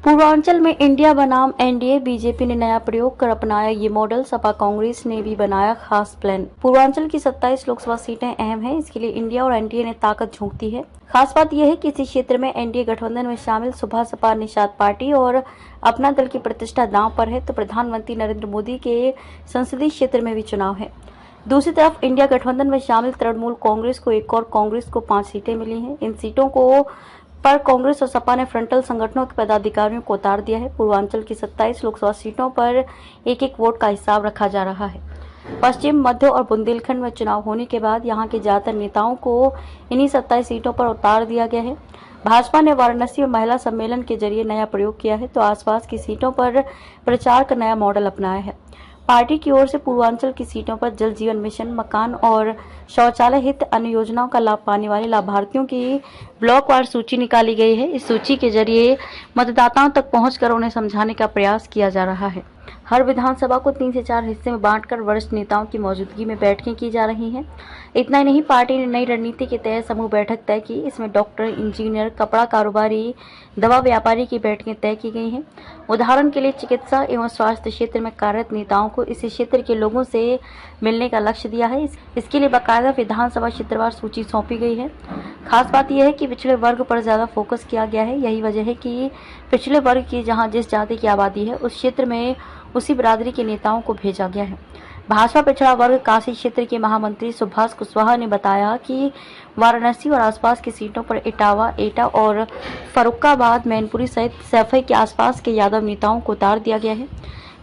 पूर्वांचल में इंडिया बनाम NDA, BJP ने नया प्रयोग कर अपनाया ये मॉडल। सपा कांग्रेस ने भी बनाया खास प्लान। पूर्वांचल की 27 लोकसभा सीटें अहम हैं, इसके लिए इंडिया और एनडीए ने ताकत झोंक दी है। खास बात यह है कि इसी क्षेत्र में एनडीए गठबंधन में शामिल सुभा सपा निषाद पार्टी और अपना दल की प्रतिष्ठा दांव पर है, तो प्रधानमंत्री नरेंद्र मोदी के संसदीय क्षेत्र में भी चुनाव है। दूसरी तरफ इंडिया गठबंधन में शामिल तृणमूल कांग्रेस को एक और कांग्रेस को 5 सीटें मिली हैं। इन सीटों को पर कांग्रेस और सपा ने फ्रंटल संगठनों के पदाधिकारियों को उतार दिया है। पूर्वांचल की 27 लोकसभा सीटों पर एक एक वोट का हिसाब रखा जा रहा है। पश्चिम, मध्य और बुंदेलखंड में चुनाव होने के बाद यहां के ज्यादातर नेताओं को इन्हीं 27 सीटों पर उतार दिया गया है। भाजपा ने वाराणसी में महिला सम्मेलन के जरिए नया प्रयोग किया है, तो आसपास की सीटों पर प्रचार का नया मॉडल अपनाया है। पार्टी की ओर से पूर्वांचल की सीटों पर जल जीवन मिशन, मकान और शौचालय हित अन्य योजनाओं का लाभ पाने वाले लाभार्थियों की ब्लॉकवार सूची निकाली गई है। इस सूची के जरिए मतदाताओं तक पहुंचकर उन्हें समझाने का प्रयास किया जा रहा है। हर विधानसभा को 3 से 4 हिस्से में बांटकर वरिष्ठ नेताओं की मौजूदगी में बैठकें की जा रही हैं। इतना ही नहीं, पार्टी ने नई रणनीति के तहत समूह बैठक तय की। इसमें डॉक्टर, इंजीनियर, कपड़ा कारोबारी, दवा व्यापारी की बैठकें तय की गई हैं। उदाहरण के लिए चिकित्सा एवं स्वास्थ्य क्षेत्र में कार्यरत नेताओं को इस क्षेत्र के लोगों से मिलने का लक्ष्य दिया है। इसके लिए बाकायदा विधानसभा क्षेत्रवार सूची सौंपी गई है। खास बात यह है कि पिछड़े वर्ग पर ज्यादा फोकस किया गया है। यही वजह है कि पिछड़े वर्ग की जहां जिस जाति की आबादी है, उस क्षेत्र में उसी बिरादरी के नेताओं को भेजा गया है। भाजपा पिछड़ा वर्ग काशी क्षेत्र के महामंत्री सुभाष कुशवाहा ने बताया कि वाराणसी और आसपास की सीटों पर इटावा, एटा और फर्रुखाबाद, मैनपुरी सहित सैफई के आसपास के यादव नेताओं को उतार दिया गया है।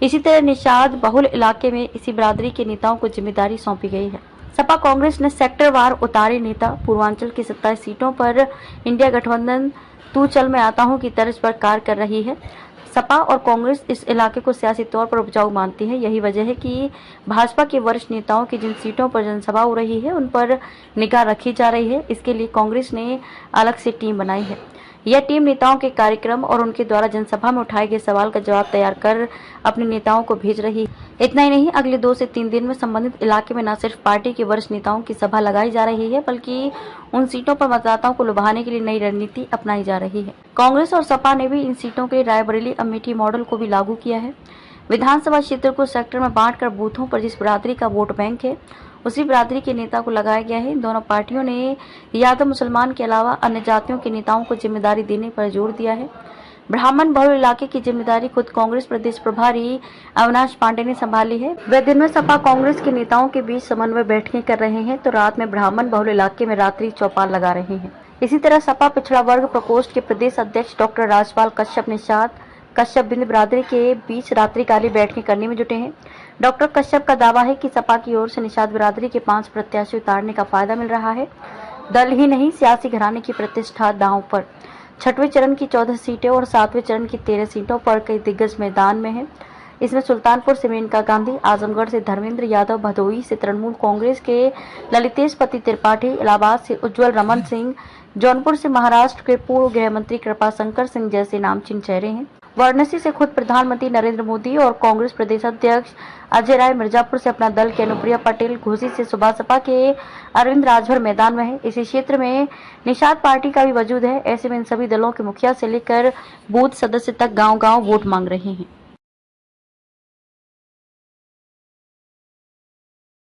इसी तरह निषाद बहुल इलाके में इसी बिरादरी के नेताओं को जिम्मेदारी सौंपी गई है। सपा कांग्रेस ने सेक्टरवार उतारे नेता। पूर्वांचल की 27 सीटों पर इंडिया गठबंधन तू चल मैं आता हूं की तर्ज पर कार्य कर रही है। सपा और कांग्रेस इस इलाके को सियासी तौर पर उपजाऊ मानती है। यही वजह है कि भाजपा के वरिष्ठ नेताओं की जिन सीटों पर जनसभा हो रही है, उन पर निगाह रखी जा रही है। इसके लिए कांग्रेस ने अलग से टीम बनाई है। यह टीम नेताओं के कार्यक्रम और उनके द्वारा जनसभा में उठाए गए सवाल का जवाब तैयार कर अपने नेताओं को भेज रही है। इतना ही नहीं, अगले 2 से 3 दिन में संबंधित इलाके में न सिर्फ पार्टी के वरिष्ठ नेताओं की सभा लगाई जा रही है, बल्कि उन सीटों पर मतदाताओं को लुभाने के लिए नई रणनीति अपनाई जा रही है। कांग्रेस और सपा ने भी इन सीटों के लिए रायबरेली, अमेठी मॉडल को भी लागू किया है। विधानसभा क्षेत्र को सेक्टर में बांटकर बूथों पर जिस बिरादरी का वोट बैंक है, उसी बिरादरी के नेता को लगाया गया है। दोनों पार्टियों ने यादव मुसलमान के अलावा अन्य जातियों के नेताओं को जिम्मेदारी देने पर जोर दिया है। ब्राह्मण बहुल इलाके की जिम्मेदारी खुद कांग्रेस प्रदेश प्रभारी अविनाश पांडे ने संभाली है। वे दिन में सपा कांग्रेस के नेताओं के बीच समन्वय बैठकें कर रहे हैं, तो रात में ब्राह्मण बहुल इलाके में रात्रि चौपाल लगा रहे हैं। इसी तरह सपा पिछड़ा वर्ग प्रकोष्ठ के प्रदेश अध्यक्ष डॉक्टर राजपाल कश्यप निषाद कश्यप बिंद बिरादरी के बीच रात्रिकालीन बैठकें करने में जुटे हैं। डॉक्टर कश्यप का दावा है कि सपा की ओर से निषाद बिरादरी के 5 प्रत्याशी उतारने का फायदा मिल रहा है। दल ही नहीं, सियासी घराने की प्रतिष्ठा दांव पर। 6वें चरण की 14 सीटें और 7वें चरण की 13 सीटों पर कई दिग्गज मैदान में हैं। इसमें सुल्तानपुर से मेनका गांधी, आजमगढ़ से धर्मेंद्र यादव, भदोही से तृणमूल कांग्रेस के ललितेश पति त्रिपाठी, इलाहाबाद से उज्जवल रमन सिंह, जौनपुर से महाराष्ट्र के पूर्व गृह मंत्री कृपाशंकर सिंह जैसे नामचीन चेहरे हैं। वाराणसी से खुद प्रधानमंत्री नरेंद्र मोदी और कांग्रेस प्रदेश अध्यक्ष अजय राय, मिर्जापुर से अपना दल की अनुप्रिया पटेल, घोसी से सुबह सपा के अरविंद राजभर मैदान में है। इसी क्षेत्र में निषाद पार्टी का भी वजूद है। ऐसे में इन सभी दलों के मुखिया से लेकर बूथ सदस्य तक गांव-गांव वोट मांग रहे हैं।